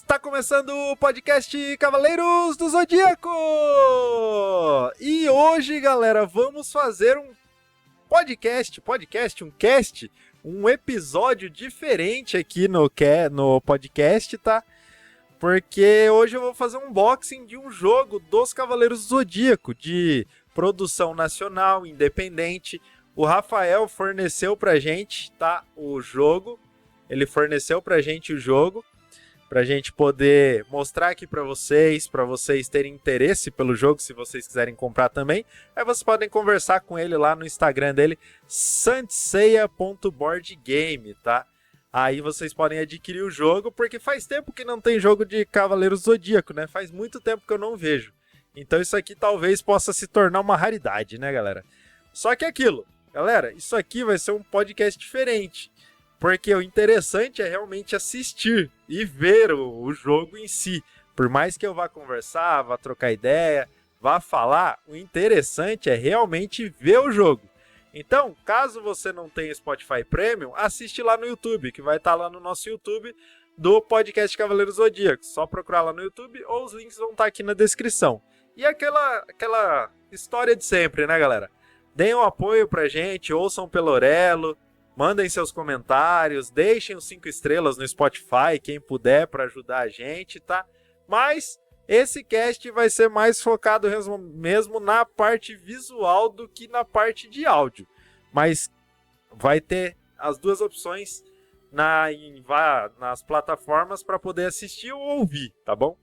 Tá começando o podcast Cavaleiros do Zodíaco! E hoje, galera, vamos fazer um um episódio diferente aqui no podcast, tá? Porque hoje eu vou fazer um unboxing de um jogo dos Cavaleiros do Zodíaco, de produção nacional, independente. O Rafael forneceu pra gente, tá? O jogo. Ele forneceu pra gente o jogo, pra gente poder mostrar aqui pra vocês terem interesse pelo jogo, se vocês quiserem comprar também. Aí vocês podem conversar com ele lá no Instagram dele, santseia.boardgame, tá? Aí vocês podem adquirir o jogo, porque faz tempo que não tem jogo de Cavaleiros Zodíaco, né? Faz muito tempo que eu não vejo. Então isso aqui talvez possa se tornar uma raridade, né, galera? Só que é aquilo, galera, isso aqui vai ser um podcast diferente. Porque o interessante é realmente assistir e ver o jogo em si. Por mais que eu vá conversar, vá trocar ideia, vá falar, o interessante é realmente ver o jogo. Então, caso você não tenha Spotify Premium, assiste lá no YouTube, que vai estar lá no nosso YouTube do podcast Cavaleiros Zodíacos. Só procurar lá no YouTube ou os links vão estar aqui na descrição. E aquela história de sempre, né, galera? Deem um apoio pra gente, ouçam pelo Orelo. Mandem seus comentários, deixem os 5 estrelas no Spotify, quem puder, para ajudar a gente, tá? Mas esse cast vai ser mais focado mesmo na parte visual do que na parte de áudio. Mas vai ter as duas opções nas plataformas para poder assistir ou ouvir, tá bom?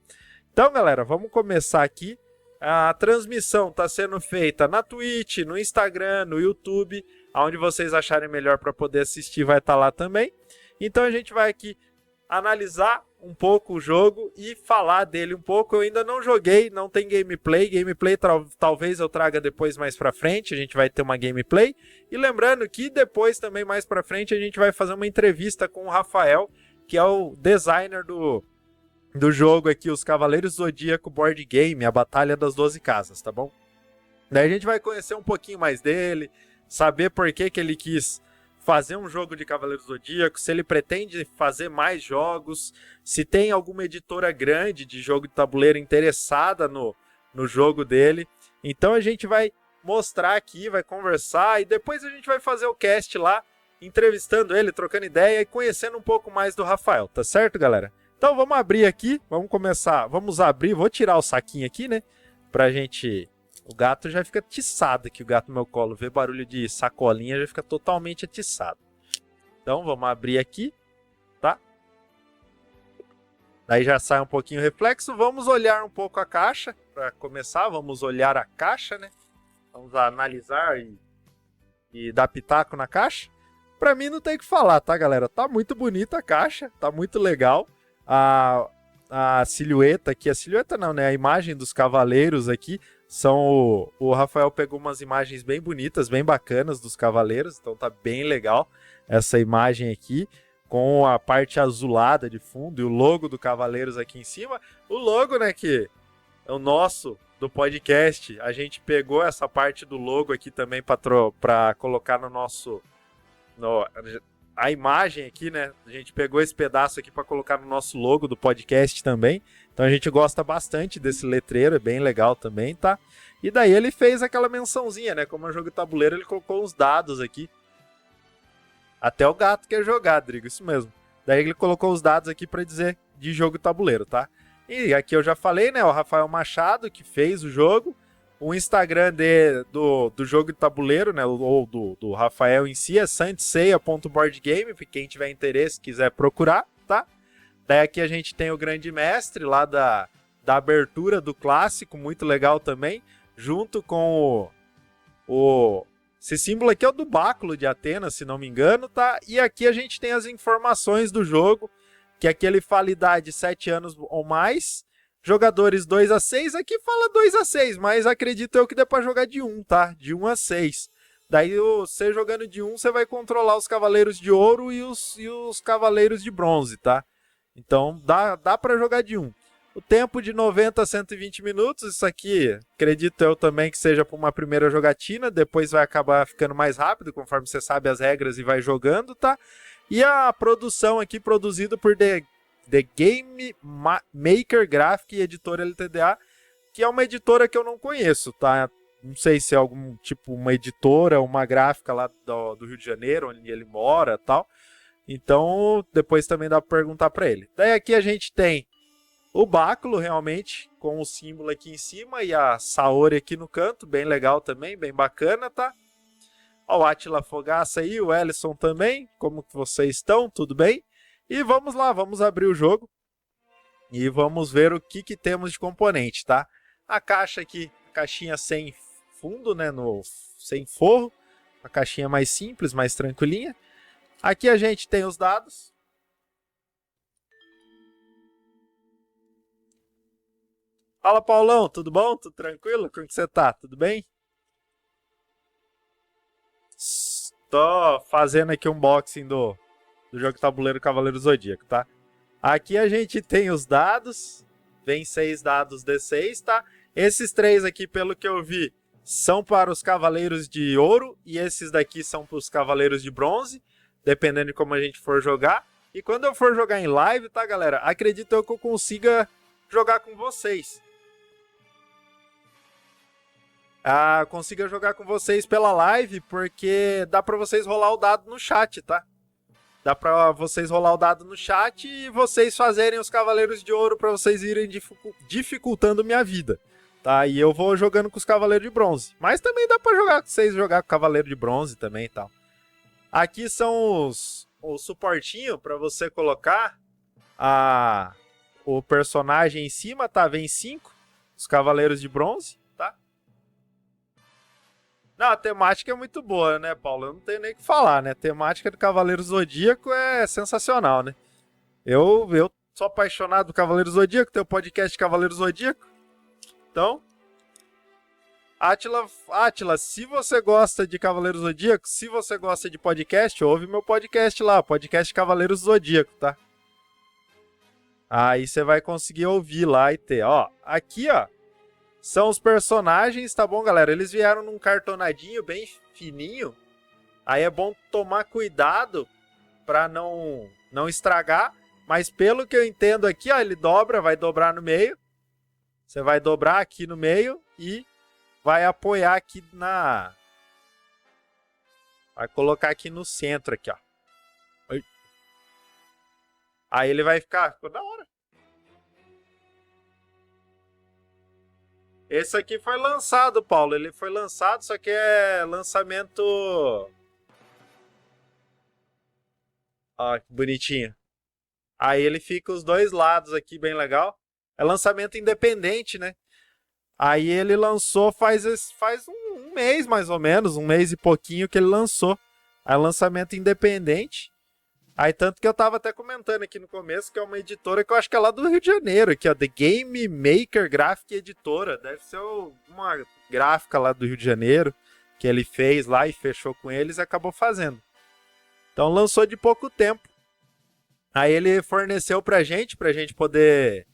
Então, galera, vamos começar aqui. A transmissão está sendo feita na Twitch, no Instagram, no YouTube. Onde vocês acharem melhor para poder assistir vai estar lá também. Então a gente vai aqui analisar um pouco o jogo e falar dele um pouco. Eu ainda não joguei, não tem gameplay. Gameplay talvez eu traga depois mais para frente, a gente vai ter uma gameplay. E lembrando que depois também mais para frente a gente vai fazer uma entrevista com o Rafael, que é o designer do jogo aqui, os Cavaleiros Zodíaco Board Game, a Batalha das 12 Casas, tá bom? Daí a gente vai conhecer um pouquinho mais dele, saber por que ele quis fazer um jogo de Cavaleiros Zodíaco, se ele pretende fazer mais jogos, se tem alguma editora grande de jogo de tabuleiro interessada no jogo dele. Então a gente vai mostrar aqui, vai conversar e depois a gente vai fazer o cast lá, entrevistando ele, trocando ideia e conhecendo um pouco mais do Rafael, tá certo, galera? Então vamos abrir aqui, vamos abrir, vou tirar o saquinho aqui, né, pra gente... O gato já fica atiçado aqui, o gato no meu colo. Vê barulho de sacolinha, já fica totalmente atiçado. Então, vamos abrir aqui, tá? Daí já sai um pouquinho o reflexo. Vamos olhar um pouco a caixa. Para começar, vamos olhar a caixa, né? Vamos analisar e dar pitaco na caixa. Para mim não tem o que falar, tá, galera? Tá muito bonita a caixa, tá muito legal. A silhueta aqui, a silhueta não, né? A imagem dos cavaleiros aqui. O Rafael pegou umas imagens bem bonitas, bem bacanas dos cavaleiros, então tá bem legal essa imagem aqui, com a parte azulada de fundo e o logo do Cavaleiros aqui em cima. O logo, né, que é o nosso do podcast, a gente pegou essa parte do logo aqui também para colocar no nosso... a imagem aqui, né? A gente pegou esse pedaço aqui para colocar no nosso logo do podcast também. Então a gente gosta bastante desse letreiro, é bem legal também, tá? E daí ele fez aquela mençãozinha, né? Como é um jogo de tabuleiro, ele colocou uns dados aqui. Até o gato quer jogar, Drigo, isso mesmo. Daí ele colocou os dados aqui para dizer de jogo de tabuleiro, tá? E aqui eu já falei, né? O Rafael Machado, que fez o jogo. O Instagram do jogo de tabuleiro, né, ou do Rafael em si, é santseia.boardgame, para quem tiver interesse, quiser procurar, tá? Daí aqui a gente tem o Grande Mestre, lá da abertura do clássico, muito legal também, junto com esse símbolo aqui é o do báculo de Atenas, se não me engano, tá? E aqui a gente tem as informações do jogo, que aqui ele fala idade 7 anos ou mais, jogadores 2 a 6, aqui fala 2 a 6, mas acredito eu que dê pra jogar de 1, tá? De 1 a 6. Daí você jogando de 1, você vai controlar os cavaleiros de ouro e os cavaleiros de bronze, tá? Então dá pra jogar de 1. O tempo de 90 a 120 minutos, isso aqui acredito eu também que seja para uma primeira jogatina, depois vai acabar ficando mais rápido, conforme você sabe as regras e vai jogando, tá? E a produção aqui, produzido por The Game Maker Graphic Editora LTDA, que é uma editora que eu não conheço, tá? Não sei se é algum tipo, uma editora, uma gráfica lá do Rio de Janeiro, onde ele mora e tal. Então, depois também dá pra perguntar pra ele. Daí aqui a gente tem o báculo, realmente, com o símbolo aqui em cima e a Saori aqui no canto, bem legal também, bem bacana, tá? Ó, o Átila Fogaça aí, o Ellison também, como que vocês estão? Tudo bem? E vamos lá, vamos abrir o jogo e vamos ver o que temos de componente, tá? A caixa aqui, caixinha sem fundo, né, sem forro, a caixinha mais simples, mais tranquilinha. Aqui a gente tem os dados. Fala, Paulão, tudo bom? Tudo tranquilo? Como que você tá? Tudo bem? Tô fazendo aqui um unboxing do jogo tabuleiro Cavaleiro Zodíaco, tá? Aqui a gente tem os dados. Vem 6 dados D6, tá? Esses 3 aqui, pelo que eu vi, são para os Cavaleiros de Ouro. E esses daqui são para os Cavaleiros de Bronze, dependendo de como a gente for jogar. E quando eu for jogar em live, tá, galera? Acredito eu que eu consiga jogar com vocês. Consiga jogar com vocês pela live, porque dá pra vocês rolar o dado no chat, tá? Dá pra vocês rolar o dado no chat e vocês fazerem os Cavaleiros de Ouro pra vocês irem dificultando minha vida, tá? E eu vou jogando com os Cavaleiros de Bronze. Mas também dá pra jogar com vocês, jogar com o Cavaleiro de Bronze também e tal. Aqui são o suportinho pra você colocar o personagem em cima, tá? Vem 5, os Cavaleiros de Bronze. Não, a temática é muito boa, né, Paulo? Eu não tenho nem o que falar, né? A temática do Cavaleiro Zodíaco é sensacional, né? Eu sou apaixonado do Cavaleiro Zodíaco, tenho o podcast Cavaleiro Zodíaco. Então, Átila, se você gosta de Cavaleiro Zodíaco, se você gosta de podcast, ouve meu podcast lá, podcast Cavaleiro Zodíaco, tá? Aí você vai conseguir ouvir lá e ter, ó. Aqui, ó. São os personagens, tá bom, galera? Eles vieram num cartonadinho bem fininho. Aí é bom tomar cuidado pra não estragar. Mas pelo que eu entendo aqui, ó, ele dobra, vai dobrar no meio. Você vai dobrar aqui no meio e vai apoiar aqui na... Vai colocar aqui no centro, aqui, ó. Aí ele vai ficar... Ficou da hora. Esse aqui foi lançado, Paulo. Ele foi lançado, só que é lançamento... Ó, que bonitinho. Aí ele fica os dois lados aqui, bem legal. É lançamento independente, né? Aí ele lançou faz um mês, mais ou menos. Um mês e pouquinho que ele lançou. Aí lançamento independente. Aí tanto que eu tava até comentando aqui no começo que é uma editora que eu acho que é lá do Rio de Janeiro, aqui ó, The Game Maker Graphic Editora, deve ser uma gráfica lá do Rio de Janeiro, que ele fez lá e fechou com eles e acabou fazendo. Então lançou de pouco tempo. Aí ele forneceu pra gente poder...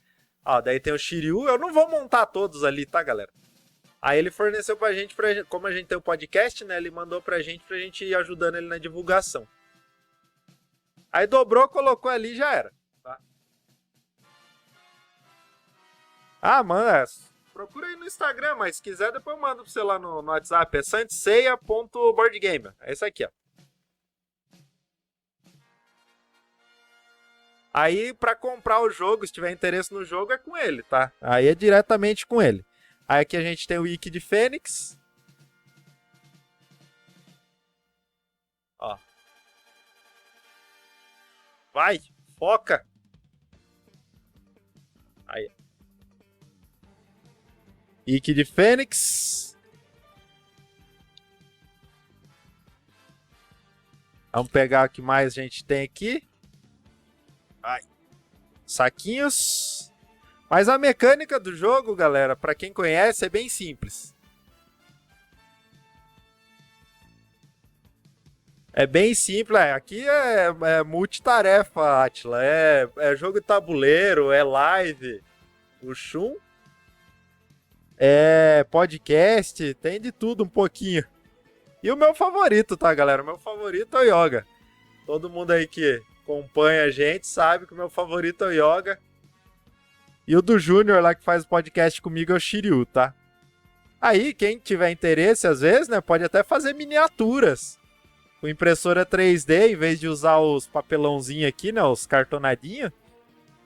Ó, daí tem o Shiryu, eu não vou montar todos ali, tá, galera? Aí ele forneceu pra gente, como a gente tem o podcast, né, ele mandou pra gente ir ajudando ele na divulgação. Aí dobrou, colocou ali e já era. Tá? Mano, procura aí no Instagram, mas se quiser depois eu mando pra você lá no WhatsApp. É santiceia.boardgamer. É isso aqui, ó. Aí, pra comprar o jogo, se tiver interesse no jogo, é com ele, tá? Aí é diretamente com ele. Aí aqui a gente tem o Ikki de Fênix. Ó. Vai, foca. Aí. Ikki de Fênix. Vamos pegar o que mais a gente tem aqui. Ai. Saquinhos. Mas a mecânica do jogo, galera, pra quem conhece, é bem simples. É bem simples, aqui é multitarefa, Átila. É jogo de tabuleiro, é live, o Shun. É podcast, tem de tudo um pouquinho. E o meu favorito, tá, galera? O meu favorito é o Yoga. Todo mundo aí que acompanha a gente sabe que o meu favorito é o Yoga. E o do Júnior lá que faz o podcast comigo é o Shiryu, tá? Aí, quem tiver interesse, às vezes, né, pode até fazer miniaturas. Com impressora 3D, em vez de usar os papelãozinhos aqui, né, os cartonadinhos,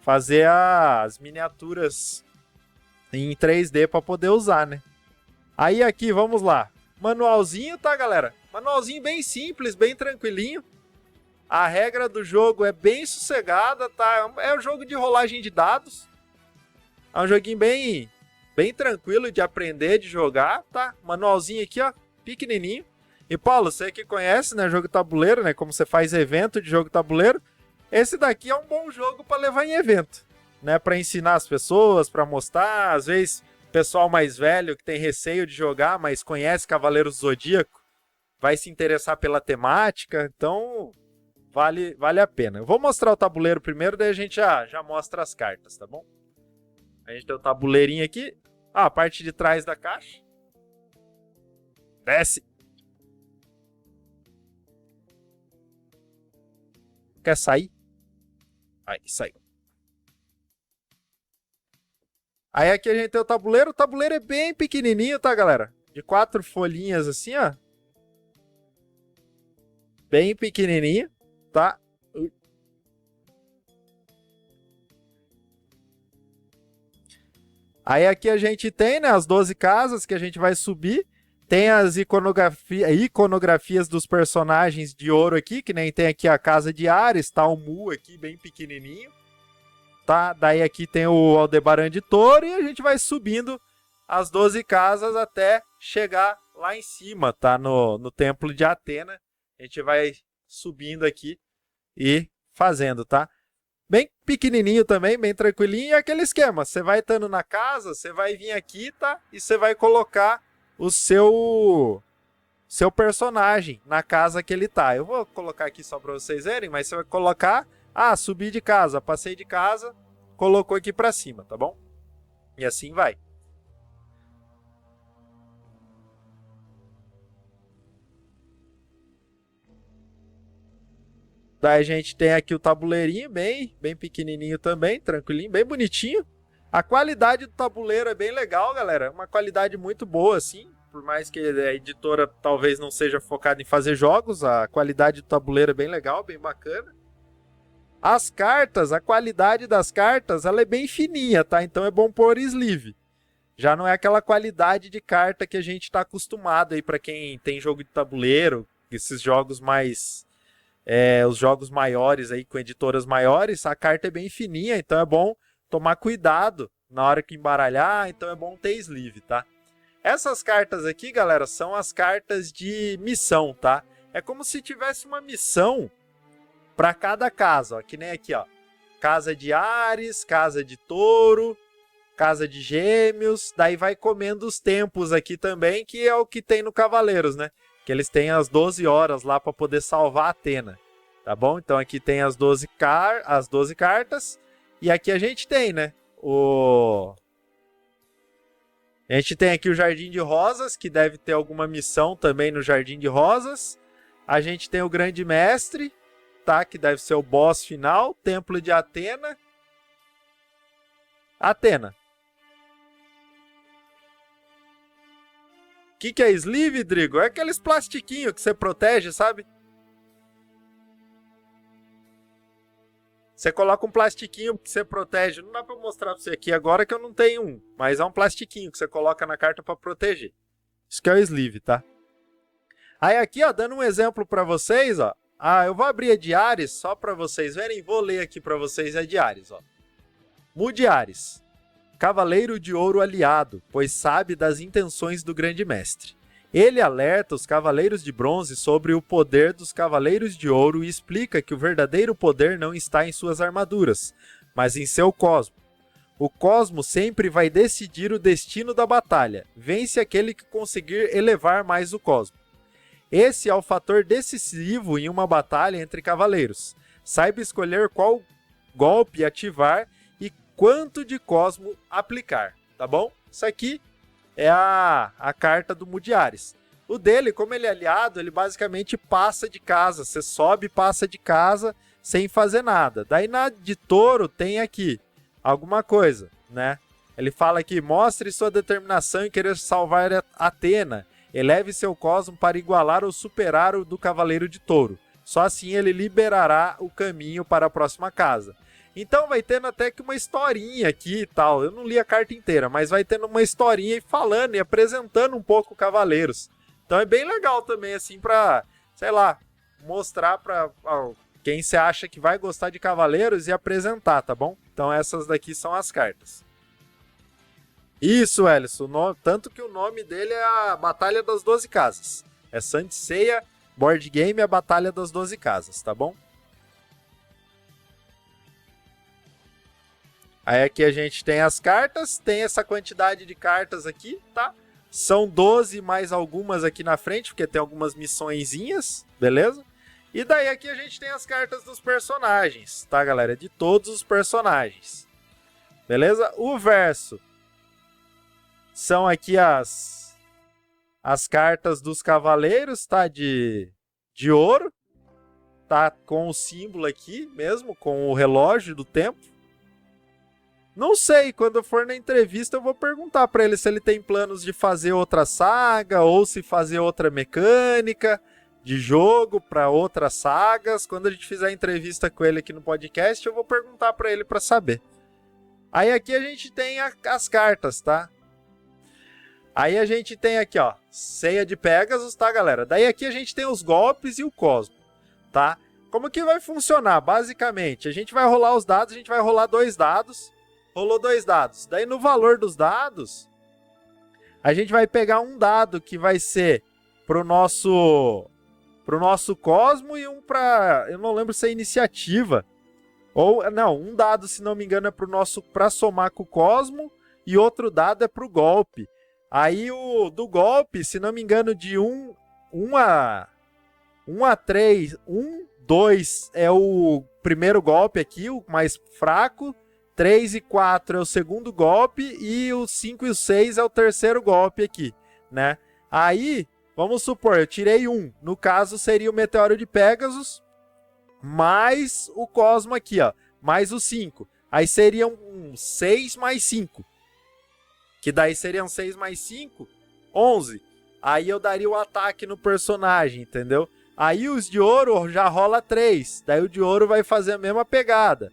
fazer as miniaturas em 3D para poder usar, né? Aí aqui, vamos lá. Manualzinho, tá, galera? Manualzinho bem simples, bem tranquilinho. A regra do jogo é bem sossegada, tá? É um jogo de rolagem de dados. É um joguinho bem tranquilo de aprender, de jogar, tá? Manualzinho aqui, ó, pequenininho. E, Paulo, você que conhece, né, jogo tabuleiro, né, como você faz evento de jogo tabuleiro, esse daqui é um bom jogo para levar em evento, né, para ensinar as pessoas, para mostrar, às vezes, o pessoal mais velho que tem receio de jogar, mas conhece Cavaleiros do Zodíaco, vai se interessar pela temática, então vale a pena. Eu vou mostrar o tabuleiro primeiro, daí a gente já mostra as cartas, tá bom? A gente tem o tabuleirinho aqui, a parte de trás da caixa. Desce. Quer sair? Aí, saiu. Aí aqui a gente tem o tabuleiro. O tabuleiro é bem pequenininho, tá, galera? De 4 folhinhas assim, ó. Bem pequenininho, tá? Aí aqui a gente tem, né, as 12 casas que a gente vai subir. Tem as iconografias dos personagens de ouro aqui, que nem tem aqui a casa de Ares, tá o Mu aqui bem pequenininho, tá? Daí aqui tem o Aldebaran de Touro e a gente vai subindo as 12 casas até chegar lá em cima, tá? No Templo de Atena. A gente vai subindo aqui e fazendo, tá? Bem pequenininho também, bem tranquilinho. E aquele esquema, você vai estando na casa, você vai vir aqui, tá? E você vai colocar o seu personagem na casa que ele tá. Eu vou colocar aqui só para vocês verem, mas você vai colocar, subi de casa, passei de casa, colocou aqui para cima, tá bom? E assim vai. Daí a gente tem aqui o tabuleirinho bem pequenininho também, tranquilinho, bem bonitinho. A qualidade do tabuleiro é bem legal, galera. Uma qualidade muito boa, assim. Por mais que a editora talvez não seja focada em fazer jogos, a qualidade do tabuleiro é bem legal, bem bacana. As cartas, a qualidade das cartas, ela é bem fininha, tá? Então é bom pôr sleeve. Já não é aquela qualidade de carta que a gente está acostumado aí para quem tem jogo de tabuleiro, esses jogos mais... os jogos maiores aí, com editoras maiores, a carta é bem fininha, então é bom tomar cuidado na hora que embaralhar, então é bom ter sleeve, tá? Essas cartas aqui, galera, são as cartas de missão, tá? É como se tivesse uma missão para cada casa, ó, que nem aqui, ó. Casa de Ares, casa de Touro, casa de Gêmeos, daí vai comendo os tempos aqui também, que é o que tem no Cavaleiros, né? Que eles têm as 12 horas lá para poder salvar a Atena, tá bom? Então aqui tem as 12 cartas, e aqui a gente tem, né, a gente tem aqui o Jardim de Rosas, que deve ter alguma missão também no Jardim de Rosas. A gente tem o Grande Mestre, tá? Que deve ser o boss final. Templo de Atena. Atena. O que é sleeve, Drigo? É aqueles plastiquinhos que você protege, sabe? Você coloca um plastiquinho que você protege. Não dá pra mostrar pra você aqui agora que eu não tenho um. Mas é um plastiquinho que você coloca na carta pra proteger. Isso que é o sleeve, tá? Aí aqui, ó, dando um exemplo pra vocês, ó. Eu vou abrir a de Ares só pra vocês verem. Vou ler aqui pra vocês a de Ares, ó. Mu de Ares. Cavaleiro de Ouro aliado, pois sabe das intenções do Grande Mestre. Ele alerta os Cavaleiros de Bronze sobre o poder dos Cavaleiros de Ouro e explica que o verdadeiro poder não está em suas armaduras, mas em seu cosmo. O cosmo sempre vai decidir o destino da batalha. Vence aquele que conseguir elevar mais o cosmo. Esse é o fator decisivo em uma batalha entre cavaleiros. Saiba escolher qual golpe ativar e quanto de cosmo aplicar, tá bom? Isso aqui é a carta do Mu de Ares. O dele, como ele é aliado, ele basicamente passa de casa. Você sobe, passa de casa, sem fazer nada. Daí na de touro tem aqui alguma coisa, né? Ele fala aqui, mostre sua determinação em querer salvar Atena. Eleve seu cosmo para igualar ou superar o do Cavaleiro de Touro. Só assim ele liberará o caminho para a próxima casa. Então vai tendo até que uma historinha aqui e tal. Eu não li a carta inteira, mas vai tendo uma historinha e falando e apresentando um pouco Cavaleiros. Então é bem legal também, assim, pra, sei lá, mostrar pra quem você acha que vai gostar de Cavaleiros e apresentar, tá bom? Então essas daqui são as cartas. Isso, Ellison. Tanto que o nome dele é a Batalha das 12 Casas. É Santiceia Board Game, a Batalha das 12 Casas, tá bom? Aí aqui a gente tem as cartas, tem essa quantidade de cartas aqui, tá? São 12 mais algumas aqui na frente, porque tem algumas missõezinhas, beleza? E daí aqui a gente tem as cartas dos personagens, tá, galera? De todos os personagens. Beleza? O verso são aqui as cartas dos cavaleiros, tá? De ouro. Tá com o símbolo aqui mesmo, com o relógio do tempo. Não sei, quando eu for na entrevista eu vou perguntar pra ele se ele tem planos de fazer outra saga ou se fazer outra mecânica de jogo para outras sagas. Quando a gente fizer a entrevista com ele aqui no podcast, eu vou perguntar pra ele pra saber. Aí aqui a gente tem as cartas, tá? Aí a gente tem aqui, ó, Ceia de Pegasus, tá, galera? Daí aqui a gente tem os golpes e o Cosmo, tá? Como que vai funcionar? Basicamente, a gente vai rolar os dados, a gente vai rolar 2 dados. Rolou 2 dados. Daí no valor dos dados, a gente vai pegar um dado que vai ser pro nosso Cosmo e um pra... Eu não lembro se é iniciativa. Ou, não, um dado, se não me engano, é pra somar com o Cosmo e outro dado é pro golpe. Aí o do golpe, se não me engano, de 1 a 3, 2 é o primeiro golpe aqui, o mais fraco. 3 e 4 é o segundo golpe e o 5 e o 6 é o terceiro golpe aqui, né? Aí, vamos supor, eu tirei 1. No caso, seria o Meteoro de Pegasus mais o Cosmo aqui, ó. Mais o 5. Aí seria um 6 mais 5. Que daí seriam 6 mais 5, 11. Aí eu daria o ataque no personagem, entendeu? Aí os de ouro já rola 3. Daí o de ouro vai fazer a mesma pegada.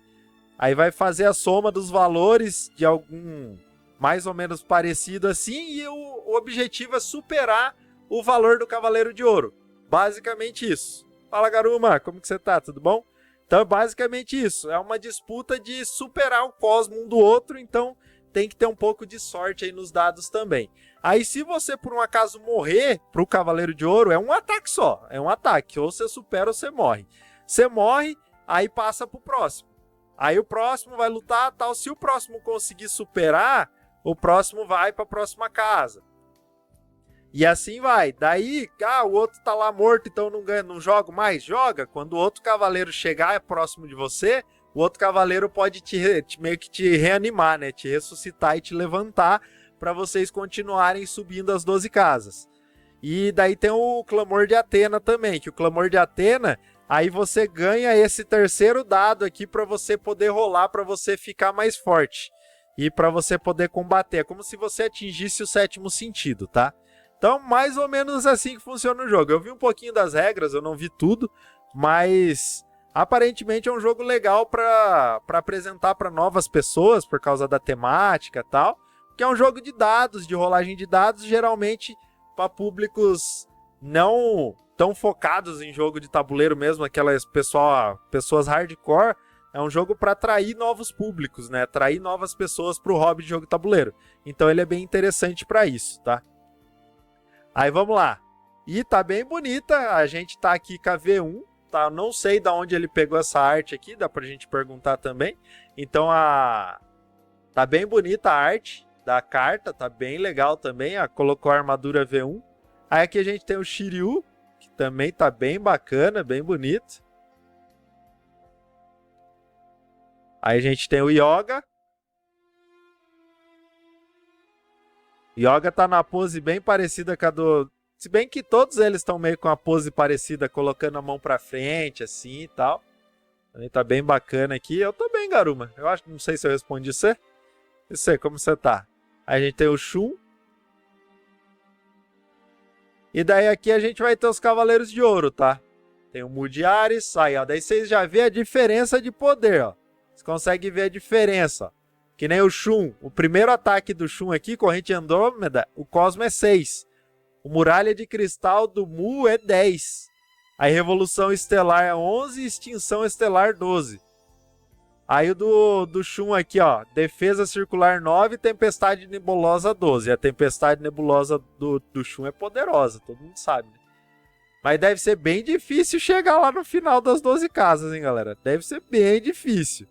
Aí vai fazer a soma dos valores de algum mais ou menos parecido assim. E o objetivo é superar o valor do Cavaleiro de Ouro. Basicamente isso. Fala, Garuma, como que você tá? Tudo bom? Então é basicamente isso. É uma disputa de superar o Cosmo um do outro. Então tem que ter um pouco de sorte aí nos dados também. Aí se você por um acaso morrer pro Cavaleiro de Ouro, é um ataque só. É um ataque. Ou você supera ou você morre. Você morre, aí passa pro próximo. Aí o próximo vai lutar, tal. Se o próximo conseguir superar, o próximo vai para a próxima casa. E assim vai. Daí, o outro tá lá morto, então não ganha, não joga mais. Joga. Quando o outro cavaleiro chegar próximo de você, o outro cavaleiro pode meio que te reanimar, né? Te ressuscitar e te levantar para vocês continuarem subindo as 12 casas. E daí tem o Clamor de Atena também, que o Clamor de Atena... Aí você ganha esse terceiro dado aqui para você poder rolar, para você ficar mais forte. E para você poder combater. É como se você atingisse o 7º sentido, tá? Então, mais ou menos assim que funciona o jogo. Eu vi um pouquinho das regras, eu não vi tudo. Mas, aparentemente é um jogo legal para apresentar para novas pessoas, por causa da temática e tal. Que é um jogo de dados, de rolagem de dados, geralmente para públicos não... tão focados em jogo de tabuleiro mesmo, aquelas pessoas hardcore. É um jogo para atrair novos públicos, né? Atrair novas pessoas para o hobby de jogo de tabuleiro. Então ele é bem interessante para isso, tá? Aí vamos lá. E tá bem bonita, a gente tá aqui com a V1, tá? Não sei de onde ele pegou essa arte aqui, dá pra gente perguntar também. Então tá bem bonita a arte da carta, tá bem legal também. Colocou a armadura V1. Aí aqui a gente tem o Shiryu, que também tá bem bacana, bem bonito. Aí a gente tem o Yoga. Yoga tá na pose bem parecida com a do... Se bem que todos eles estão meio com a pose parecida, colocando a mão pra frente, assim e tal. Também tá bem bacana aqui. Eu tô bem, Garuma. Eu acho, não sei se eu respondi você. E você, como você tá? Aí a gente tem o Shun. E daí aqui a gente vai ter os Cavaleiros de Ouro, tá? Tem o Mudiares. Aí, ó. Daí vocês já vê a diferença de poder, ó. Vocês conseguem ver a diferença, ó. Que nem o Shun. O primeiro ataque do Shun aqui, Corrente Andrômeda, o Cosmo é 6. O Muralha de Cristal do Mu é 10. Aí Revolução Estelar é 11 e Extinção Estelar 12. Aí o do Shun aqui, ó. Defesa Circular 9 e Tempestade Nebulosa 12. E a Tempestade Nebulosa do Shun é poderosa, todo mundo sabe, né? Mas deve ser bem difícil chegar lá no final das 12 casas, hein, galera? Deve ser bem difícil.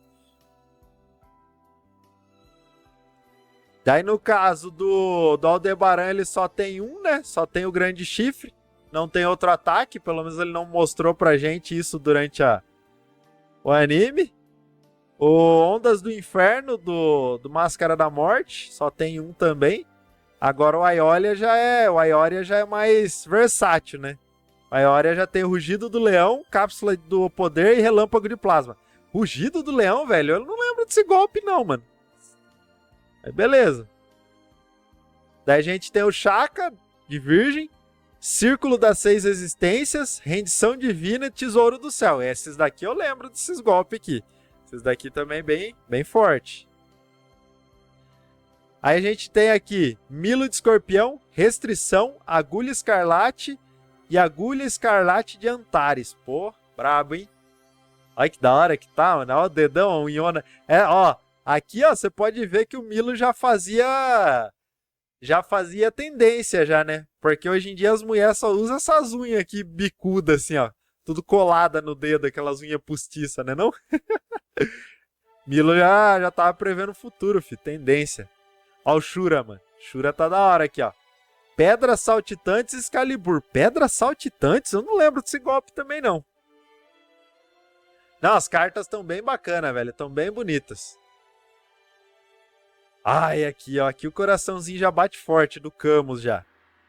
Daí no caso do Aldebaran ele só tem um, né? Só tem o Grande Chifre. Não tem outro ataque. Pelo menos ele não mostrou pra gente isso durante o anime. O Ondas do Inferno do Máscara da Morte. Só tem um também. Agora o Aioria já é mais versátil, né? O Aioria já tem Rugido do Leão, Cápsula do Poder e Relâmpago de Plasma. Rugido do Leão, velho? Eu não lembro desse golpe não, mano. Aí beleza. Daí a gente tem o Shaka de Virgem, Círculo das 6 Existências, Rendição Divina e Tesouro do Céu. Esses daqui eu lembro desses golpes aqui. Esses daqui também bem forte. Aí a gente tem aqui Milo de Escorpião, Restrição, Agulha Escarlate e Agulha Escarlate de Antares. Pô, brabo, hein? Olha que da hora que tá, mano. Olha o dedão, a unhona. É, ó. Aqui, ó, você pode ver que o Milo já fazia tendência já, né? Porque hoje em dia as mulheres só usam essas unhas aqui bicudas, assim, ó. Tudo colada no dedo, aquelas unhas postiças, né não? Milo já tava prevendo o futuro, fi. Tendência. Ó o Shura, mano. Shura tá da hora aqui, ó. Pedras Saltitantes Excalibur. Pedras Saltitantes? Eu não lembro desse golpe também, não. Não, as cartas estão bem bacanas, velho. Estão bem bonitas. Ai, aqui, ó. Aqui o coraçãozinho já bate forte do Camus já.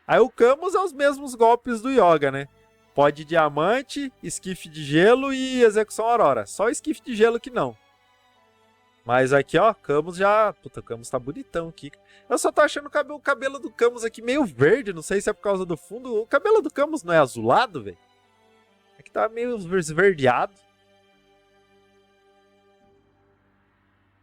Aí o Camus é os mesmos golpes do Yoga, né? Pó de Diamante, Esquife de Gelo e Execução Aurora. Só o Esquife de Gelo que não. Mas aqui, ó, Camus já... Puta, o Camus tá bonitão aqui. Eu só tô achando o cabelo do Camus aqui meio verde. Não sei se é por causa do fundo. O cabelo do Camus não é azulado, velho? Aqui tá meio esverdeado.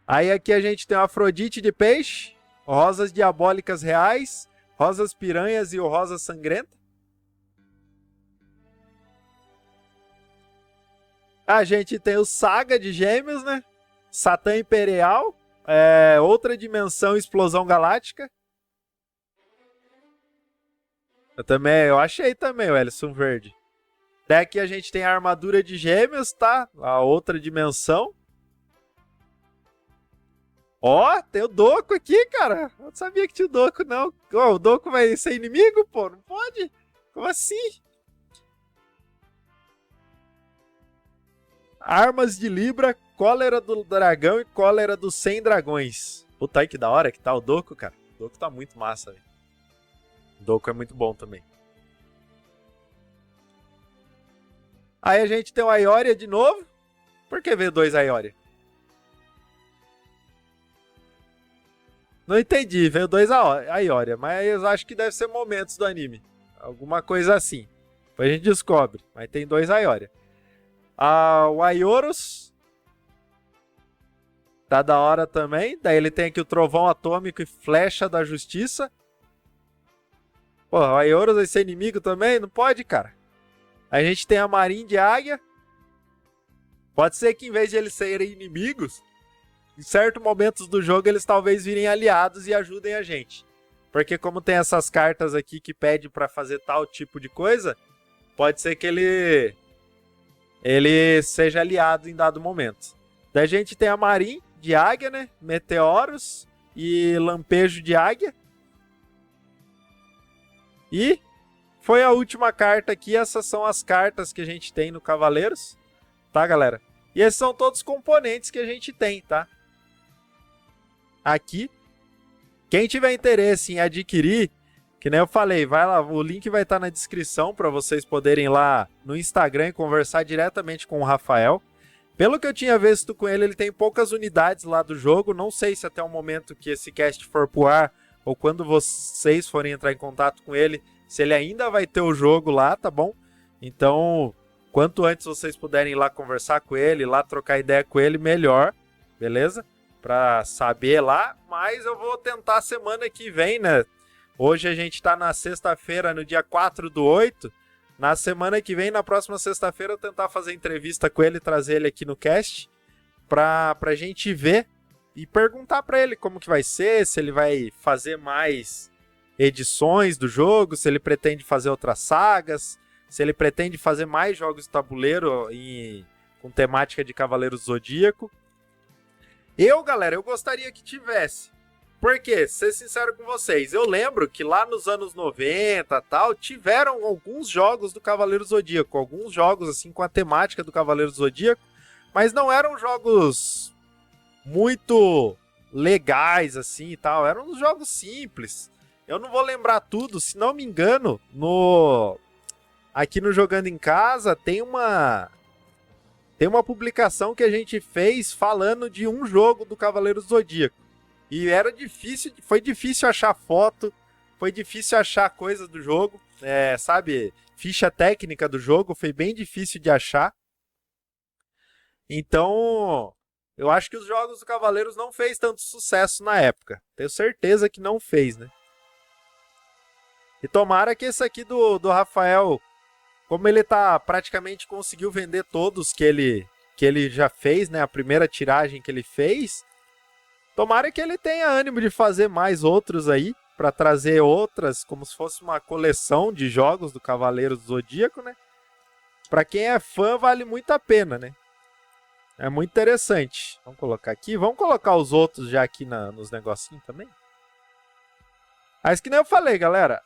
Aí aqui a gente tem o Afrodite de Peixe, Rosas Diabólicas Reais, Rosas Piranhas e o Rosa Sangrenta. A gente tem o Saga de Gêmeos, né? Satã Imperial, Outra Dimensão Explosão Galáctica. Eu achei também o Ellison Verde. Daqui a gente tem a Armadura de Gêmeos, tá? A Outra Dimensão. Ó, tem o Doku aqui, cara. Eu não sabia que tinha o Doku, não. Oh, o Doku vai ser inimigo, pô? Não pode? Como assim? Armas de Libra, Cólera do Dragão e Cólera dos 100 Dragões. Puta aí que da hora que tá o Doku, cara. O Doku tá muito massa, velho. O Doku é muito bom também. Aí a gente tem o Aioria de novo. Por que veio 2 Aioria? Não entendi, veio 2 Aioria, mas eu acho que deve ser momentos do anime. Alguma coisa assim. Depois a gente descobre, mas tem 2 Aioria. O Aioros tá da hora também. Daí ele tem aqui o Trovão Atômico e Flecha da Justiça. Pô, o Aioros vai ser inimigo também? Não pode, cara. A gente tem a Marinha de Águia. Pode ser que em vez de eles serem inimigos, em certos momentos do jogo eles talvez virem aliados e ajudem a gente. Porque como tem essas cartas aqui que pedem pra fazer tal tipo de coisa, pode ser que ele seja aliado em dado momento. Daí a gente tem a Marinha de Águia, né? Meteoros e Lampejo de Águia. E foi a última carta aqui. Essas são as cartas que a gente tem no Cavaleiros. Tá, galera? E esses são todos os componentes que a gente tem, tá? Aqui. Quem tiver interesse em adquirir, que nem eu falei, vai lá, o link vai estar na descrição para vocês poderem ir lá no Instagram e conversar diretamente com o Rafael. Pelo que eu tinha visto com ele tem poucas unidades lá do jogo. Não sei se até o momento que esse cast for pro ar, ou quando vocês forem entrar em contato com ele, se ele ainda vai ter o jogo lá, tá bom? Então, quanto antes vocês puderem ir lá conversar com ele, ir lá trocar ideia com ele, melhor, beleza? Pra saber lá, mas eu vou tentar semana que vem, né? Hoje a gente tá na sexta-feira, no dia 4/8. Na semana que vem, na próxima sexta-feira, eu tentar fazer entrevista com ele, trazer ele aqui no cast, pra gente ver e perguntar pra ele como que vai ser, se ele vai fazer mais edições do jogo, se ele pretende fazer outras sagas, se ele pretende fazer mais jogos de tabuleiro com temática de Cavaleiros do Zodíaco. Galera, eu gostaria que tivesse. Porque, ser sincero com vocês, eu lembro que lá nos anos 90 tal, tiveram alguns jogos do Cavaleiro Zodíaco, alguns jogos assim com a temática do Cavaleiro Zodíaco, mas não eram jogos muito legais assim e tal, eram uns jogos simples. Eu não vou lembrar tudo, se não me engano, aqui no Jogando em Casa tem uma publicação que a gente fez falando de um jogo do Cavaleiro Zodíaco. E foi difícil achar foto, foi difícil achar coisa do jogo, sabe? Ficha técnica do jogo, foi bem difícil de achar. Então, eu acho que os jogos do Cavaleiros não fez tanto sucesso na época. Tenho certeza que não fez, né? E tomara que esse aqui do Rafael, como ele praticamente conseguiu vender todos que ele já fez, né? A primeira tiragem que ele fez. Tomara que ele tenha ânimo de fazer mais outros aí, para trazer outras, como se fosse uma coleção de jogos do Cavaleiro do Zodíaco, né? Para quem é fã, vale muito a pena, né? É muito interessante. Vamos colocar aqui. Vamos colocar os outros já aqui nos negocinhos também. Mas que nem eu falei, galera.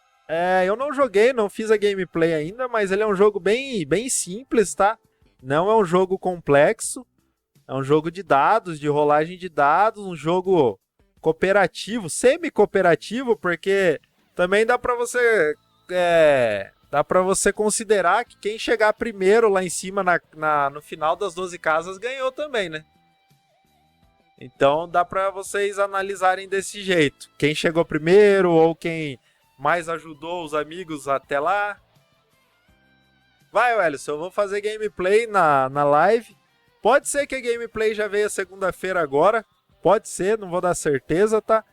Eu não joguei, não fiz a gameplay ainda, mas ele é um jogo bem, bem simples, tá? Não é um jogo complexo. É um jogo de dados, de rolagem de dados, um jogo cooperativo, semi-cooperativo, porque também dá para você considerar que quem chegar primeiro lá em cima no final das 12 casas ganhou também, né? Então dá para vocês analisarem desse jeito. Quem chegou primeiro ou quem mais ajudou os amigos até lá. Vai, Wellison, eu vou fazer gameplay na live. Pode ser que a gameplay já veio segunda-feira agora. Pode ser, não vou dar certeza, tá?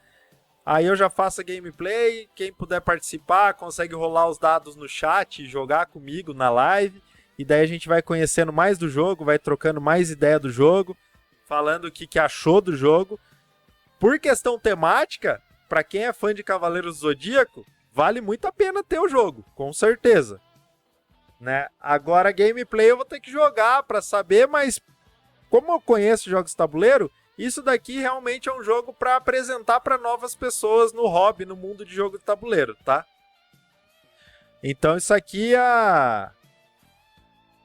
Aí eu já faço a gameplay. Quem puder participar, consegue rolar os dados no chat e jogar comigo na live. E daí a gente vai conhecendo mais do jogo, vai trocando mais ideia do jogo, falando o que achou do jogo. Por questão temática, para quem é fã de Cavaleiros do Zodíaco, vale muito a pena ter o jogo, com certeza. Né? Agora, gameplay eu vou ter que jogar para saber, mas como eu conheço jogos de tabuleiro, isso daqui realmente é um jogo para apresentar para novas pessoas no hobby, no mundo de jogo de tabuleiro, tá? Então isso aqui é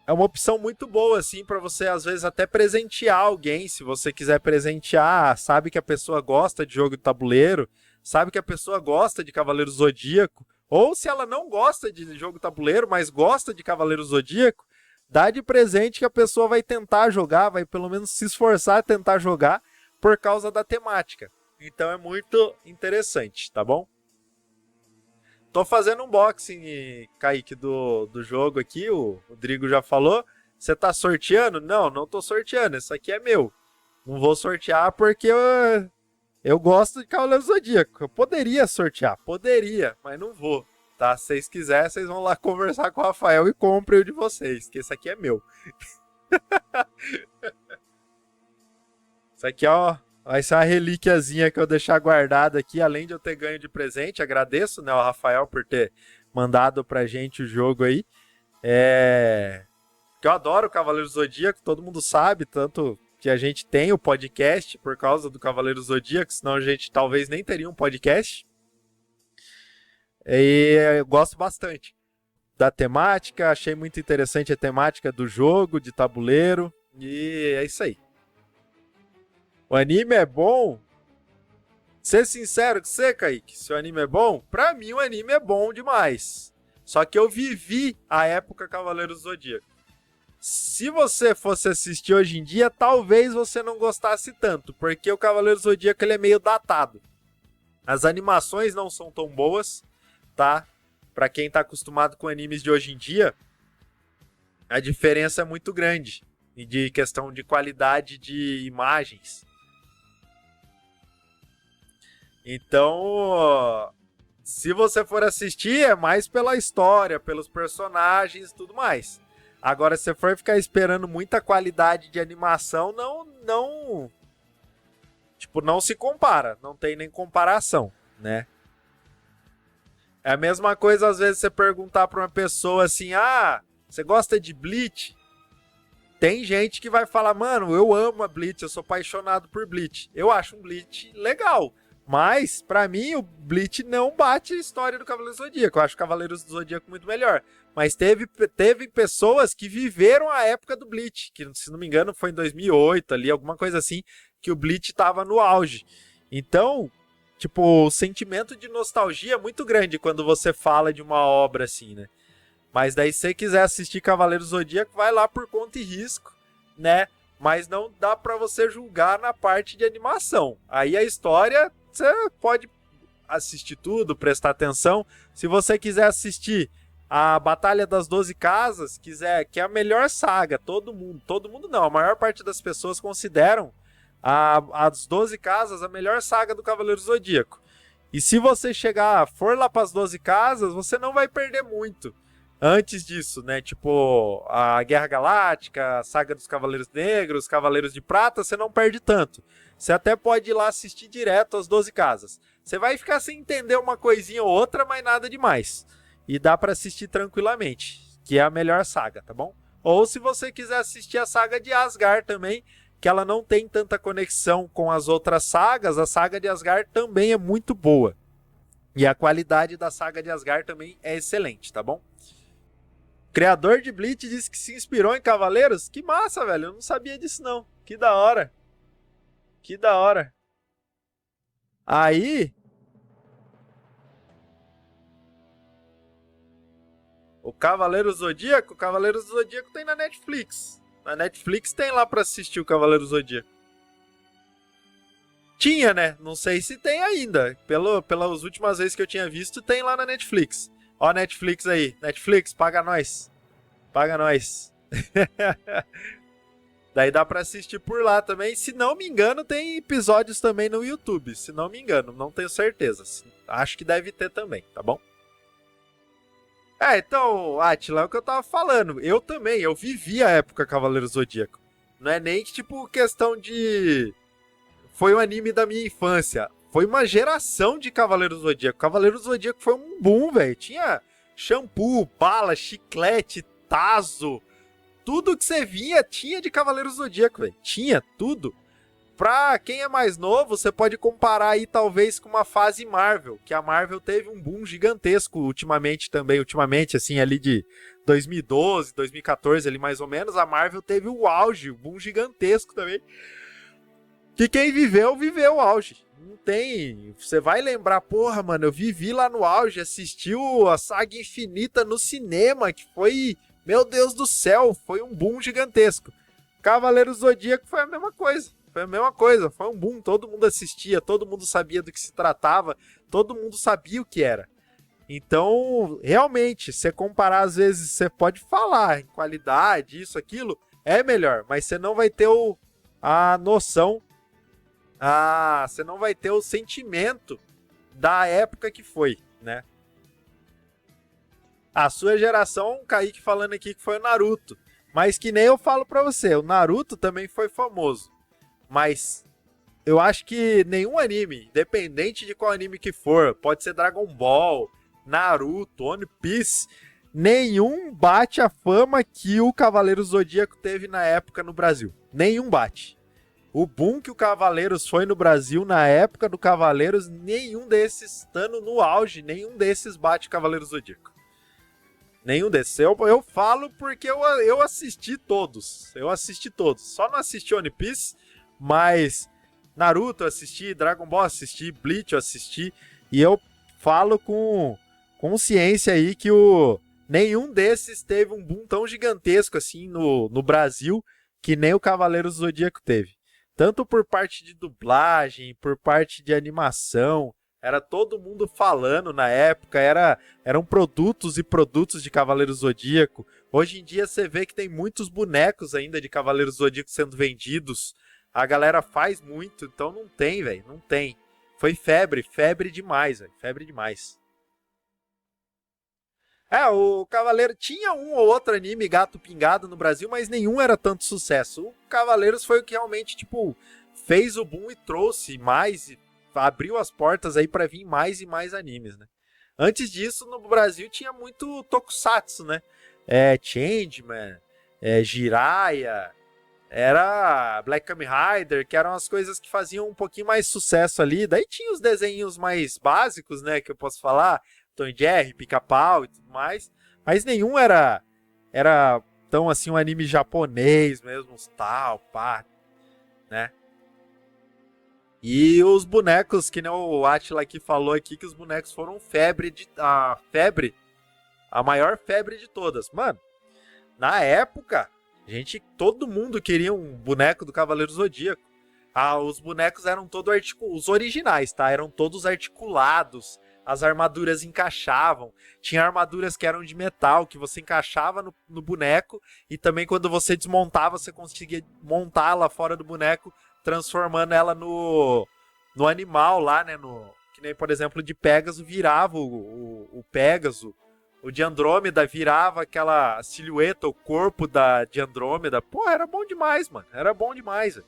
uma opção muito boa, assim, para você às vezes até presentear alguém, se você quiser presentear, sabe que a pessoa gosta de jogo de tabuleiro, sabe que a pessoa gosta de Cavaleiro Zodíaco, ou se ela não gosta de jogo de tabuleiro, mas gosta de Cavaleiro Zodíaco, dá de presente que a pessoa vai tentar jogar, vai pelo menos se esforçar a tentar jogar por causa da temática. Então é muito interessante, tá bom? Tô fazendo um unboxing, Kaique, do jogo aqui, o Rodrigo já falou. Você tá sorteando? Não tô sorteando, isso aqui é meu. Não vou sortear porque eu gosto de Cavaleiro Zodíaco. Eu poderia sortear, mas não vou. Tá? Se vocês quiserem, vocês vão lá conversar com o Rafael e comprem o de vocês, que esse aqui é meu. Isso aqui, ó, vai ser uma relíquiazinha que eu deixar guardada aqui, além de eu ter ganho de presente. Agradeço, né, ao Rafael por ter mandado pra gente o jogo aí. Que eu adoro o Cavaleiro Zodíaco, todo mundo sabe, tanto que a gente tem o podcast por causa do Cavaleiro Zodíaco, senão a gente talvez nem teria um podcast. E eu gosto bastante da temática, achei muito interessante a temática do jogo, de tabuleiro, e é isso aí. O anime é bom? Ser sincero com você, Kaique, se o anime é bom, pra mim o anime é bom demais. Só que eu vivi a época Cavaleiros do Zodíaco. Se você fosse assistir hoje em dia, talvez você não gostasse tanto, porque o Cavaleiro Zodíaco ele é meio datado. As animações não são tão boas, tá? Pra quem tá acostumado com animes de hoje em dia, a diferença é muito grande de questão de qualidade de imagens. Então, se você for assistir, é mais pela história, pelos personagens e tudo mais. Agora, se você for ficar esperando muita qualidade de animação, não se compara, não tem nem comparação, né? É a mesma coisa, às vezes, você perguntar pra uma pessoa assim, você gosta de Bleach? Tem gente que vai falar, mano, eu amo a Bleach, eu sou apaixonado por Bleach. Eu acho um Bleach legal, mas, pra mim, o Bleach não bate a história do Cavaleiro do Zodíaco. Eu acho o Cavaleiro do Zodíaco muito melhor. Mas teve pessoas que viveram a época do Bleach, que, se não me engano, foi em 2008, ali, alguma coisa assim, que o Bleach tava no auge. Então, tipo, o sentimento de nostalgia é muito grande quando você fala de uma obra assim, né? Mas daí, se você quiser assistir Cavaleiro do Zodíaco, vai lá por conta e risco, né? Mas não dá pra você julgar na parte de animação. Aí a história, você pode assistir tudo, prestar atenção. Se você quiser assistir a Batalha das 12 Casas, que é a melhor saga, todo mundo não, a maior parte das pessoas consideram as 12 Casas a melhor saga do Cavaleiro do Zodíaco. E se você for lá para as 12 Casas, você não vai perder muito antes disso, né? Tipo, a Guerra Galáctica, a Saga dos Cavaleiros Negros, Cavaleiros de Prata, você não perde tanto. Você até pode ir lá assistir direto as 12 Casas. Você vai ficar sem entender uma coisinha ou outra, mas nada demais. E dá pra assistir tranquilamente, que é a melhor saga, tá bom? Ou se você quiser assistir a saga de Asgard também, que ela não tem tanta conexão com as outras sagas, a saga de Asgard também é muito boa. E a qualidade da saga de Asgard também é excelente, tá bom? O criador de Bleach disse que se inspirou em Cavaleiros? Que massa, velho, eu não sabia disso não. Que da hora. Que da hora. Aí, o Cavaleiro Zodíaco tem na Netflix. Na Netflix tem lá pra assistir o Cavaleiro Zodíaco. Tinha, né? Não sei se tem ainda. Pelas últimas vezes que eu tinha visto, tem lá na Netflix. Ó a Netflix aí. Netflix, paga nós. Paga nós. Daí dá pra assistir por lá também. Se não me engano, tem episódios também no YouTube. Se não me engano, não tenho certeza. Acho que deve ter também, tá bom? Então, Atila, é o que eu tava falando. Eu também, eu vivi a época Cavaleiro Zodíaco. Não é nem que, tipo, questão de... Foi um anime da minha infância. Foi uma geração de Cavaleiro Zodíaco. Cavaleiro Zodíaco foi um boom, velho. Tinha shampoo, bala, chiclete, tazo. Tudo que você via tinha de Cavaleiro Zodíaco, velho. Tinha tudo. Pra quem é mais novo, você pode comparar aí talvez com uma fase Marvel, que a Marvel teve um boom gigantesco ultimamente também, assim, ali de 2012, 2014, ali mais ou menos, a Marvel teve o auge, um boom gigantesco também. Que quem viveu o auge. Não tem... Você vai lembrar, porra, mano, eu vivi lá no auge, assistiu a Saga Infinita no cinema, que foi, meu Deus do céu, foi um boom gigantesco. Cavaleiro Zodíaco foi a mesma coisa. Foi um boom, todo mundo assistia, todo mundo sabia do que se tratava, todo mundo sabia o que era. Então, realmente, se você comparar, às vezes, você pode falar em qualidade, isso, aquilo, é melhor, mas você não vai ter a noção, você não vai ter o sentimento da época que foi, né? A sua geração, Kaique falando aqui que foi o Naruto, mas que nem eu falo pra você, o Naruto também foi famoso. Mas eu acho que nenhum anime, independente de qual anime que for, pode ser Dragon Ball, Naruto, One Piece, nenhum bate a fama que o Cavaleiro Zodíaco teve na época no Brasil. Nenhum bate. O boom que o Cavaleiros foi no Brasil na época do Cavaleiros, nenhum desses, estando no auge, nenhum desses bate Cavaleiro Zodíaco. Nenhum desses. Eu falo porque eu assisti todos. Só não assisti One Piece. Mas Naruto eu assisti, Dragon Ball assisti, Bleach eu assisti, e eu falo com consciência aí que Nenhum desses teve um boom tão gigantesco assim no Brasil que nem o Cavaleiros do Zodíaco teve. Tanto por parte de dublagem, por parte de animação, era todo mundo falando na época, eram produtos e produtos de Cavaleiros do Zodíaco. Hoje em dia você vê que tem muitos bonecos ainda de Cavaleiros do Zodíaco sendo vendidos. A galera faz muito, então não tem, velho, não tem. Foi febre demais, velho, febre demais. O Cavaleiro tinha um ou outro anime gato pingado no Brasil, mas nenhum era tanto sucesso. O Cavaleiros foi o que realmente, tipo, fez o boom e trouxe mais, abriu as portas aí pra vir mais e mais animes, né? Antes disso, no Brasil tinha muito tokusatsu, né? Changeman, Jiraiya, era Black Kamen Rider, que eram as coisas que faziam um pouquinho mais sucesso ali. Daí tinha os desenhos mais básicos, né, que eu posso falar, Tom e Jerry, Pica-Pau e tudo mais, mas nenhum era tão assim um anime japonês mesmo, tal, pá, né? E os bonecos, que nem o Atila aqui falou aqui, que os bonecos foram a maior febre de todas. Mano, na época, todo mundo queria um boneco do Cavaleiro Zodíaco. Os bonecos eram todos os originais, tá? Eram todos articulados, as armaduras encaixavam. Tinha armaduras que eram de metal, que você encaixava no boneco, e também quando você desmontava, você conseguia montá-la fora do boneco, transformando ela no animal lá, né? Que nem, por exemplo, de Pégaso virava o Pégaso. O de Andrômeda virava aquela silhueta, o corpo de Andrômeda. Pô, era bom demais, mano. Era bom demais, velho.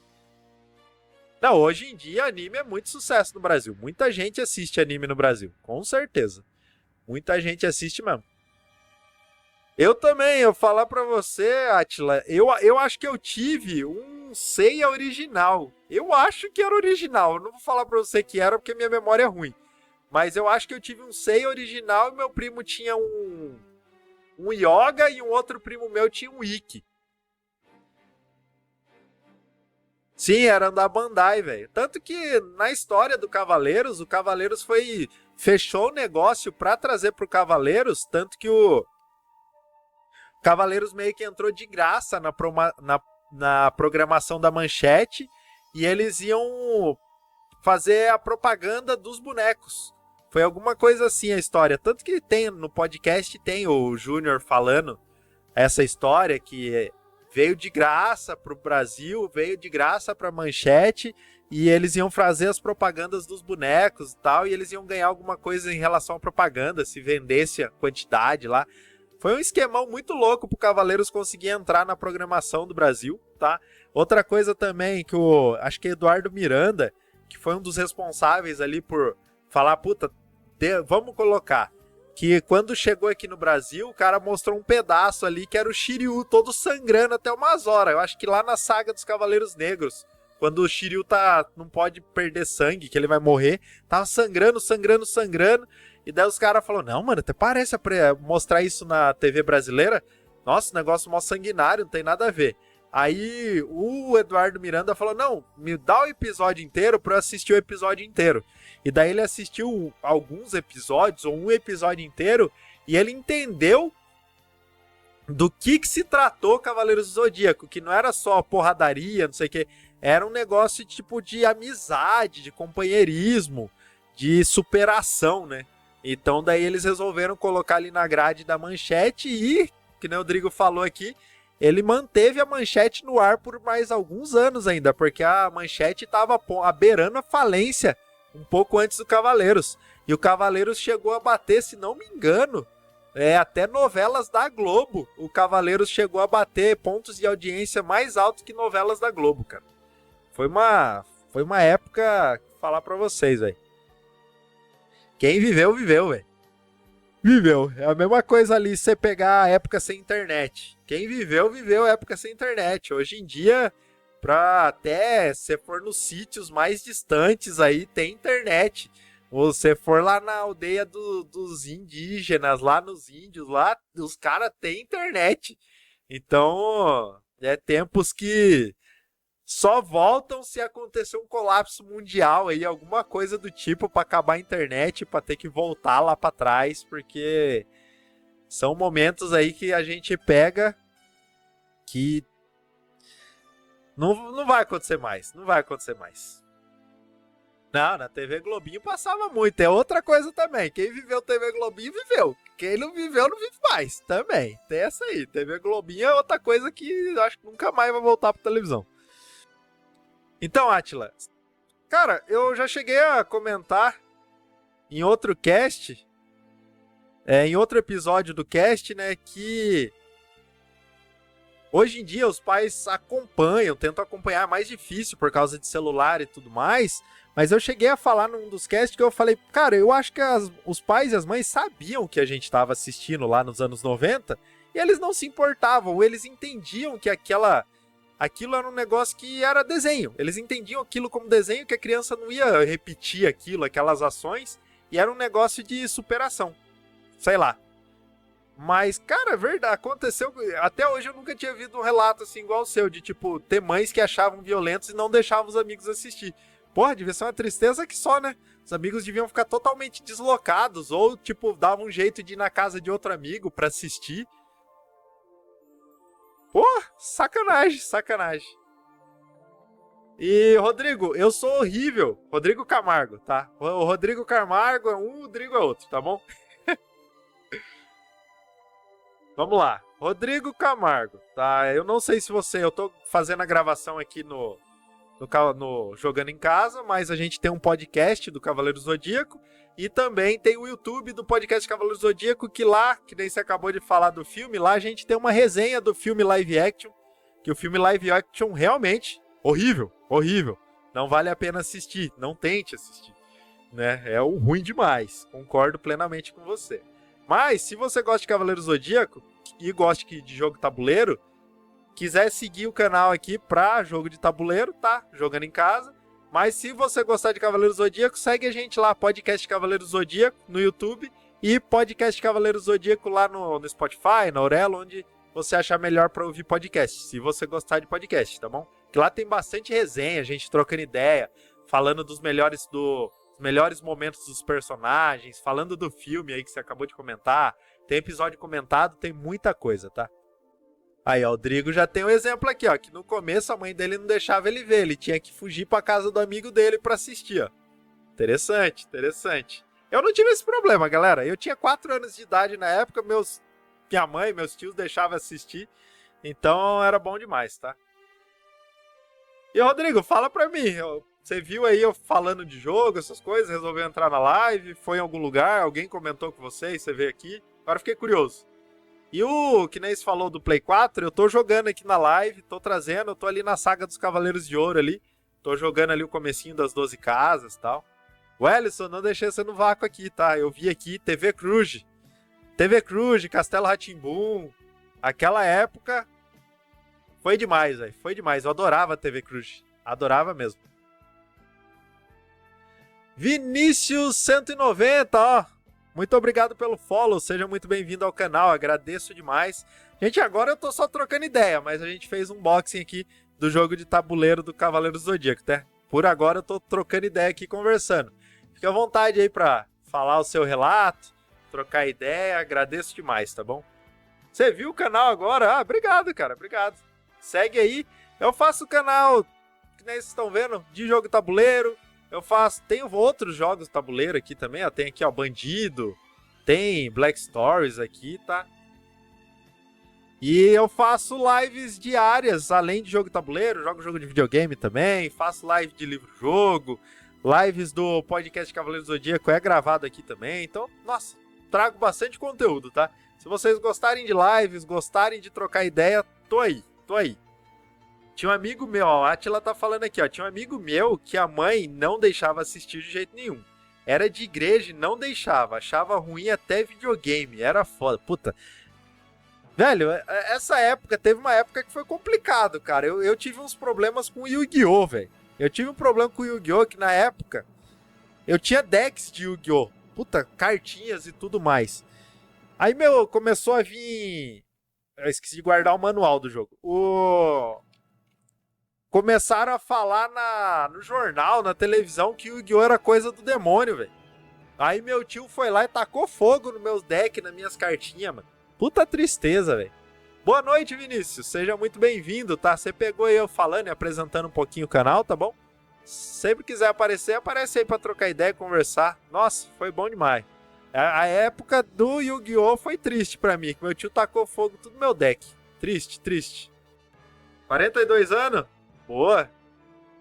Não, hoje em dia anime é muito sucesso no Brasil. Muita gente assiste anime no Brasil, com certeza. Muita gente assiste mesmo. Eu também, eu falar pra você, Atila, eu acho que eu tive um Seiya original. Eu acho que era original. Eu não vou falar pra você que era porque minha memória é ruim. Mas eu acho que eu tive um Seiya original e meu primo tinha um Yoga e um outro primo meu tinha um Ikki. Sim, era da Bandai, velho. Tanto que na história do Cavaleiros, o Cavaleiros fechou o negócio pra trazer pro Cavaleiros, tanto que o Cavaleiros meio que entrou de graça na programação da Manchete e eles iam fazer a propaganda dos bonecos. Foi alguma coisa assim a história. Tanto que tem no podcast, tem o Júnior falando essa história que veio de graça pro Brasil, veio de graça pra Manchete e eles iam fazer as propagandas dos bonecos e tal, e eles iam ganhar alguma coisa em relação à propaganda, se vendesse a quantidade lá. Foi um esquemão muito louco pro Cavaleiros conseguir entrar na programação do Brasil, tá? Outra coisa também que acho que Eduardo Miranda, que foi um dos responsáveis ali por falar, puta, vamos colocar que quando chegou aqui no Brasil, o cara mostrou um pedaço ali que era o Shiryu todo sangrando até umas horas. Eu acho que lá na saga dos Cavaleiros Negros, quando o Shiryu não pode perder sangue, que ele vai morrer, tava sangrando. E daí os caras falaram, não, mano, até parece mostrar isso na TV brasileira. Nossa, negócio mó sanguinário, não tem nada a ver. Aí o Eduardo Miranda falou, não, me dá o episódio inteiro pra eu assistir o episódio inteiro. E daí ele assistiu alguns episódios, ou um episódio inteiro, e ele entendeu do que se tratou Cavaleiros do Zodíaco, que não era só porradaria, não sei o que, era um negócio tipo de amizade, de companheirismo, de superação, né? Então daí eles resolveram colocar ali na grade da Manchete e, que nem o Rodrigo falou aqui, ele manteve a Manchete no ar por mais alguns anos ainda, porque a Manchete estava beirando a falência um pouco antes do Cavaleiros. E o Cavaleiros chegou a bater, se não me engano, até novelas da Globo. O Cavaleiros chegou a bater pontos de audiência mais altos que novelas da Globo, cara. Foi uma época, falar pra vocês, velho. Quem viveu, viveu, velho. Viveu. É a mesma coisa ali você pegar a época sem internet. Quem viveu, viveu a época sem internet. Hoje em dia, pra até você for nos sítios mais distantes aí, tem internet. Ou você for lá na aldeia dos indígenas, lá nos índios, lá os caras têm internet. Então, tempos que só voltam se acontecer um colapso mundial aí, alguma coisa do tipo para acabar a internet, para ter que voltar lá para trás, porque São momentos aí que a gente pega que não vai acontecer mais. Não vai acontecer mais. Não, na TV Globinho passava muito. É outra coisa também. Quem viveu TV Globinho, viveu. Quem não viveu, não vive mais. Também. Tem essa aí. TV Globinho é outra coisa que eu acho que nunca mais vai voltar pra televisão. Então, Átila, cara, eu já cheguei a comentar em outro cast, em outro episódio do cast, né, que hoje em dia os pais tentam acompanhar, é mais difícil por causa de celular e tudo mais, mas eu cheguei a falar num dos casts que eu falei, cara, eu acho que os pais e as mães sabiam que a gente estava assistindo lá nos anos 90 e eles não se importavam, eles entendiam que aquilo era um negócio que era desenho. Eles entendiam aquilo como desenho, que a criança não ia repetir aquelas ações, e era um negócio de superação. Sei lá. Mas, cara, é verdade, aconteceu. Até hoje eu nunca tinha visto um relato assim igual o seu, de tipo, ter mães que achavam violentos e não deixavam os amigos assistir. Porra, devia ser uma tristeza que só, né? Os amigos deviam ficar totalmente deslocados, ou, tipo, davam um jeito de ir na casa de outro amigo pra assistir. Pô, sacanagem, sacanagem. E, Rodrigo, eu sou horrível. Rodrigo Camargo, tá? O Rodrigo Camargo é um, o Rodrigo é outro, tá bom? Vamos lá. Rodrigo Camargo, tá? Eu não sei se eu tô fazendo a gravação aqui no Jogando em Casa, mas a gente tem um podcast do Cavaleiro Zodíaco e também tem o YouTube do podcast Cavaleiro Zodíaco, que lá, que nem você acabou de falar do filme, lá a gente tem uma resenha do filme live action, que o filme live action realmente horrível, horrível. Não vale a pena assistir, não tente assistir, né? É o ruim demais, concordo plenamente com você. Mas, se você gosta de Cavaleiro Zodíaco e gosta de jogo tabuleiro, quiser seguir o canal aqui pra jogo de tabuleiro, tá? Jogando em Casa. Mas se você gostar de Cavaleiro Zodíaco, segue a gente lá, Podcast Cavaleiro Zodíaco, no YouTube. E Podcast Cavaleiro Zodíaco lá no Spotify, na Aurelo, onde você achar melhor pra ouvir podcast. Se você gostar de podcast, tá bom? Que lá tem bastante resenha, a gente trocando ideia, falando dos melhores momentos dos personagens, falando do filme aí que você acabou de comentar. Tem episódio comentado, tem muita coisa, tá? Aí, ó, o Rodrigo já tem um exemplo aqui, ó, que no começo a mãe dele não deixava ele ver, ele tinha que fugir pra casa do amigo dele pra assistir, ó. Interessante, interessante. Eu não tive esse problema, galera. Eu tinha 4 anos de idade na época, minha mãe, meus tios deixavam assistir, então era bom demais, tá? E, Rodrigo, fala pra mim, você viu aí eu falando de jogo, essas coisas, resolveu entrar na live, foi em algum lugar, alguém comentou com você e você veio aqui? Agora fiquei curioso. E que nem você falou do Play 4, eu tô jogando aqui na live, tô trazendo, eu tô ali na saga dos Cavaleiros de Ouro ali, tô jogando ali o comecinho das 12 casas e tal. Wellison, não deixei você no vácuo aqui, tá? Eu vi aqui TV Cruz, Castelo Rá-Tim-Bum, aquela época foi demais, velho, foi demais, eu adorava a TV Cruz, adorava mesmo. Vinícius 190, ó. Muito obrigado pelo follow, seja muito bem-vindo ao canal, agradeço demais. Gente, agora eu tô só trocando ideia, mas a gente fez um unboxing aqui do jogo de tabuleiro do Cavaleiro Zodíaco, tá? Por agora eu tô trocando ideia aqui, conversando. Fique à vontade aí pra falar o seu relato, trocar ideia, agradeço demais, tá bom? Você viu o canal agora? Ah, obrigado, cara, obrigado. Segue aí, eu faço o canal, que nem vocês estão vendo, de jogo tabuleiro. Tenho outros jogos de tabuleiro aqui também, ó. Tem aqui, ó, Bandido, tem Black Stories aqui, tá? E eu faço lives diárias, além de jogo de tabuleiro, jogo de videogame também, faço live de livro-jogo, lives do podcast Cavaleiro Zodíaco é gravado aqui também, então, nossa, trago bastante conteúdo, tá? Se vocês gostarem de lives, gostarem de trocar ideia, tô aí. Tinha um amigo meu, ó, a Atila tá falando aqui, ó. Tinha um amigo meu que a mãe não deixava assistir de jeito nenhum. Era de igreja e não deixava. Achava ruim até videogame. Era foda. Puta. Velho, teve uma época que foi complicado, cara. Eu tive uns problemas com o Yu-Gi-Oh, velho. Eu tive um problema com o Yu-Gi-Oh que na época eu tinha decks de Yu-Gi-Oh. Puta, cartinhas e tudo mais. Aí, começou a vir... Eu esqueci de guardar o manual do jogo. Começaram a falar no jornal, na televisão, que o Yu-Gi-Oh! Era coisa do demônio, velho. Aí meu tio foi lá e tacou fogo nos meus decks, nas minhas cartinhas, mano. Puta tristeza, velho. Boa noite, Vinícius. Seja muito bem-vindo, tá? Você pegou aí eu falando e apresentando um pouquinho o canal, tá bom? Sempre quiser aparecer, aparece aí pra trocar ideia, conversar. Nossa, foi bom demais. A época do Yu-Gi-Oh! Foi triste pra mim, que meu tio tacou fogo tudo no meu deck. Triste, triste. 42 anos? Boa.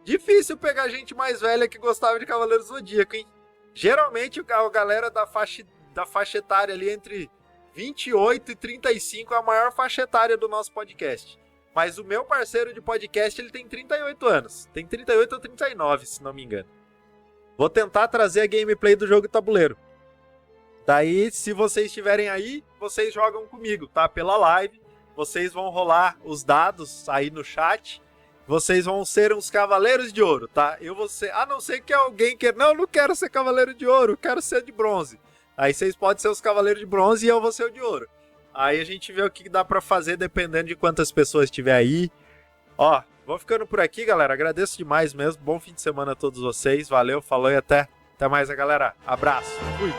Difícil pegar gente mais velha que gostava de Cavaleiro Zodíaco, hein? Geralmente a galera da faixa etária ali entre 28 e 35 é a maior faixa etária do nosso podcast. Mas o meu parceiro de podcast, ele tem 38 anos. Tem 38 ou 39, se não me engano. Vou tentar trazer a gameplay do jogo tabuleiro. Daí, se vocês estiverem aí, vocês jogam comigo, tá? Pela live. Vocês vão rolar os dados aí no chat. Vocês vão ser uns cavaleiros de ouro, tá? Eu vou ser... A não ser que alguém queira... Não, eu não quero ser cavaleiro de ouro, eu quero ser de bronze. Aí vocês podem ser os cavaleiros de bronze e eu vou ser o de ouro. Aí a gente vê o que dá pra fazer dependendo de quantas pessoas tiver aí. Ó, vou ficando por aqui, galera. Agradeço demais mesmo. Bom fim de semana a todos vocês. Valeu, falou e até mais, galera. Abraço. Fui.